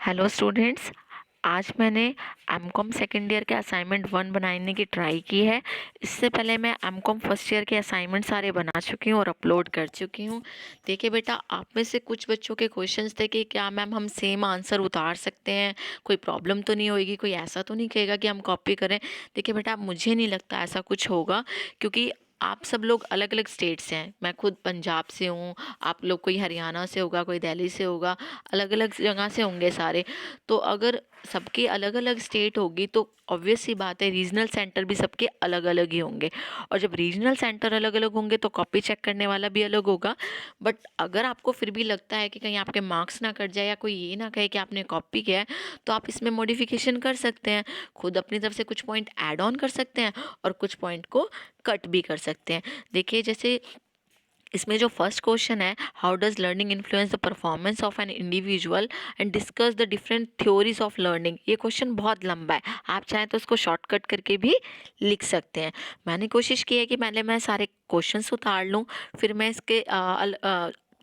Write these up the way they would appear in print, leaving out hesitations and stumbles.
Hello students. आज मैंने MCom second year के असाइनमेंट 1 बनाने की ट्राई की है। इससे पहले मैं एमकॉम फर्स्ट ईयर के असाइनमेंट सारे बना चुकी हूँ और अपलोड कर चुकी हूँ। देखिए बेटा, आप में से कुछ बच्चों के क्वेश्चंस थे कि क्या मैम हम सेम आंसर उतार सकते हैं, कोई प्रॉब्लम तो नहीं होगी, कोई ऐसा तो नहीं कहेगा कि हम कॉपी करें। देखिए बेटा, मुझे नहीं लगता ऐसा कुछ होगा, क्योंकि आप सब लोग अलग अलग स्टेट से हैं। मैं खुद पंजाब से हूँ, आप लोग कोई हरियाणा से होगा, कोई दिल्ली से होगा, अलग अलग जगह से होंगे सारे। तो अगर सबकी अलग अलग स्टेट होगी तो ऑब्वियस सी बात है, रीजनल सेंटर भी सबके अलग अलग ही होंगे। और जब रीजनल सेंटर अलग अलग होंगे तो कॉपी चेक करने वाला भी अलग होगा। बट अगर आपको फिर भी लगता है कि कहीं आपके मार्क्स ना कट जाए या कोई ये ना कहे कि आपने कॉपी किया है, तो आप इसमें मॉडिफिकेशन कर सकते हैं। खुद अपनी तरफ से कुछ पॉइंट ऐड ऑन कर सकते हैं और कुछ पॉइंट को कट भी कर सकते हैं। देखिए, जैसे इसमें जो फर्स्ट क्वेश्चन है, how does learning influence the performance of an individual and discuss the different theories of learning. ये क्वेश्चन बहुत लंबा है, आप चाहें तो उसको शॉर्टकट करके भी लिख सकते हैं। मैंने कोशिश की है कि पहले मैं सारे क्वेश्चंस उतार लूँ, फिर मैं इसके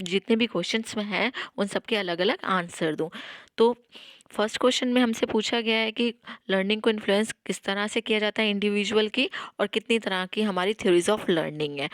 जितने भी क्वेश्चंस में हैं उन सबके अलग अलग आंसर दूँ। तो फर्स्ट क्वेश्चन में हमसे पूछा गया है कि लर्निंग को इन्फ्लुएंस किस तरह से किया जाता है इंडिविजुअल की, और कितनी तरह की हमारी थ्योरीज ऑफ लर्निंग है।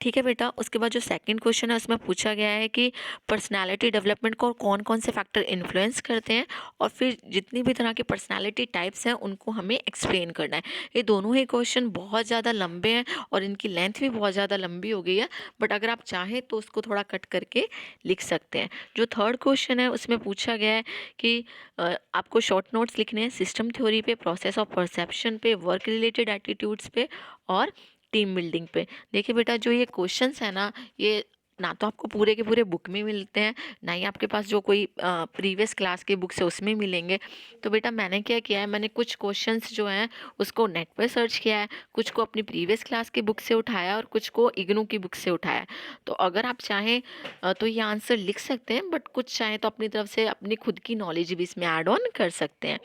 ठीक है बेटा, उसके बाद जो सेकंड क्वेश्चन है उसमें पूछा गया है कि पर्सनालिटी डेवलपमेंट को कौन कौन से फैक्टर इन्फ्लुएंस करते हैं, और फिर जितनी भी तरह के पर्सनालिटी टाइप्स हैं उनको हमें एक्सप्लेन करना है। ये दोनों ही क्वेश्चन बहुत ज़्यादा लंबे हैं और इनकी लेंथ भी बहुत ज़्यादा लंबी हो गई है, बट अगर आप चाहें तो उसको थोड़ा कट करके लिख सकते हैं। जो थर्ड क्वेश्चन है उसमें पूछा गया है कि आपको शॉर्ट नोट्स लिखने हैं सिस्टम थ्योरी पे, प्रोसेस ऑफ परसेप्शन पे, वर्क रिलेटेड एटीट्यूड्स पे और टीम बिल्डिंग पे। देखिए बेटा, जो ये क्वेश्चंस है ना, ये ना तो आपको पूरे के पूरे बुक में मिलते हैं, ना ही आपके पास जो कोई प्रीवियस क्लास की बुक से उसमें मिलेंगे। तो बेटा, मैंने क्या किया है, मैंने कुछ क्वेश्चंस जो हैं उसको नेट पे सर्च किया है, कुछ को अपनी प्रीवियस क्लास की बुक से उठाया और कुछ को इग्नू की बुक से उठाया है। तो अगर आप चाहें तो ये आंसर लिख सकते हैं, बट कुछ चाहें तो अपनी तरफ से अपनी खुद की नॉलेज भी इसमें ऐड ऑन कर सकते हैं।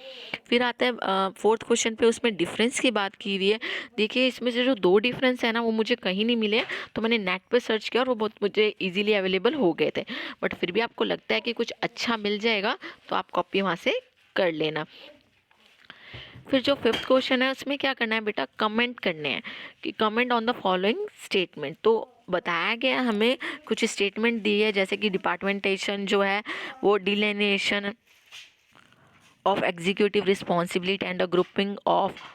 फिर आता है फोर्थ क्वेश्चन पे, उसमें डिफरेंस की बात की हुई है। देखिए, इसमें से जो दो डिफरेंस है ना वो मुझे कहीं नहीं मिले, तो मैंने नेट पे सर्च किया और वो बहुत मुझे इजीली अवेलेबल हो गए थे। बट फिर भी आपको लगता है कि कुछ अच्छा मिल जाएगा तो आप कॉपी वहाँ से कर लेना। फिर जो फिफ्थ क्वेश्चन है उसमें क्या करना है बेटा, कमेंट करने हैं कि comment on the following statement. तो बताया गया हमें कुछ स्टेटमेंट दी है, जैसे कि डिपार्टमेंटेशन जो है वो delineation of executive responsibility and a grouping of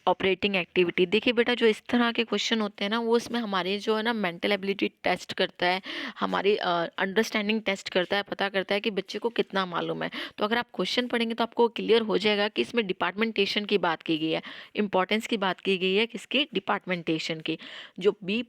operating activity. देखिए बेटा, जो इस तरह के क्वेश्चन होते हैं ना, वो इसमें हमारे जो है ना मेंटल एबिलिटी टेस्ट करता है, हमारी अंडरस्टैंडिंग टेस्ट करता है, पता करता है कि बच्चे को कितना मालूम है। तो अगर आप क्वेश्चन पढ़ेंगे तो आपको क्लियर हो जाएगा कि इसमें डिपार्टमेंटेशन की बात की गई है, इंपॉर्टेंस की बात की गई है, किसकी, डिपार्टमेंटेशन की। जो बी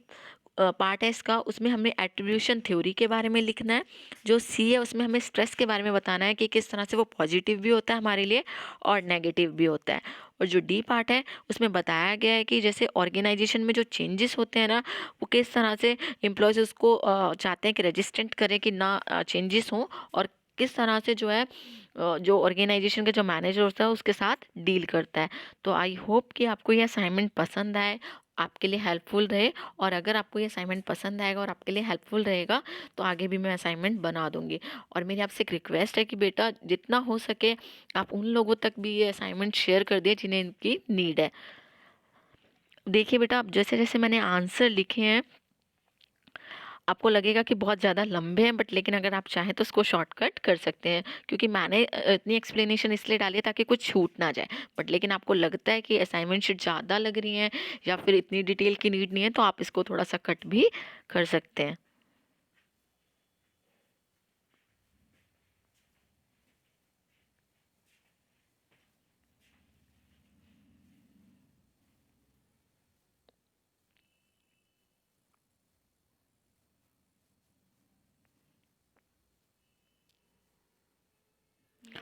पार्ट है इसका, उसमें हमें एट्रीब्यूशन थ्योरी के बारे में लिखना है। जो सी है उसमें हमें स्ट्रेस के बारे में बताना है कि किस तरह से वो पॉजिटिव भी होता है हमारे लिए और नेगेटिव भी होता है। और जो डी पार्ट है उसमें बताया गया है कि जैसे ऑर्गेनाइजेशन में जो चेंजेस होते हैं ना, वो किस तरह से एम्प्लॉयज़ उसको चाहते हैं कि रेजिस्टेंट करें कि ना चेंजेस हों, और किस तरह से जो है जो ऑर्गेनाइजेशन का जो मैनेजर होता है उसके साथ डील करता है। तो आई होप कि आपको ये असाइनमेंट पसंद आए, आपके लिए हेल्पफुल रहे। और अगर आपको ये असाइनमेंट पसंद आएगा और आपके लिए हेल्पफुल रहेगा तो आगे भी मैं असाइनमेंट बना दूंगी। और मेरी आपसे एक रिक्वेस्ट है कि बेटा, जितना हो सके आप उन लोगों तक भी ये असाइनमेंट शेयर कर दिए जिन्हें इनकी नीड है। देखिए बेटा, अब जैसे जैसे मैंने आंसर लिखे हैं, आपको लगेगा कि बहुत ज़्यादा लंबे हैं, बट लेकिन अगर आप चाहें तो उसको शॉर्टकट कर सकते हैं, क्योंकि मैंने इतनी एक्सप्लेनेशन इसलिए डाली है ताकि कुछ छूट ना जाए। बट लेकिन आपको लगता है कि असाइनमेंट शीट ज़्यादा लग रही है या फिर इतनी डिटेल की नीड नहीं है, तो आप इसको थोड़ा सा कट भी कर सकते हैं।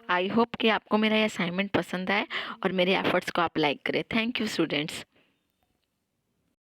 आई होप कि आपको मेरा ये असाइनमेंट पसंद आए और मेरे एफर्ट्स को आप लाइक करें। Thank you students.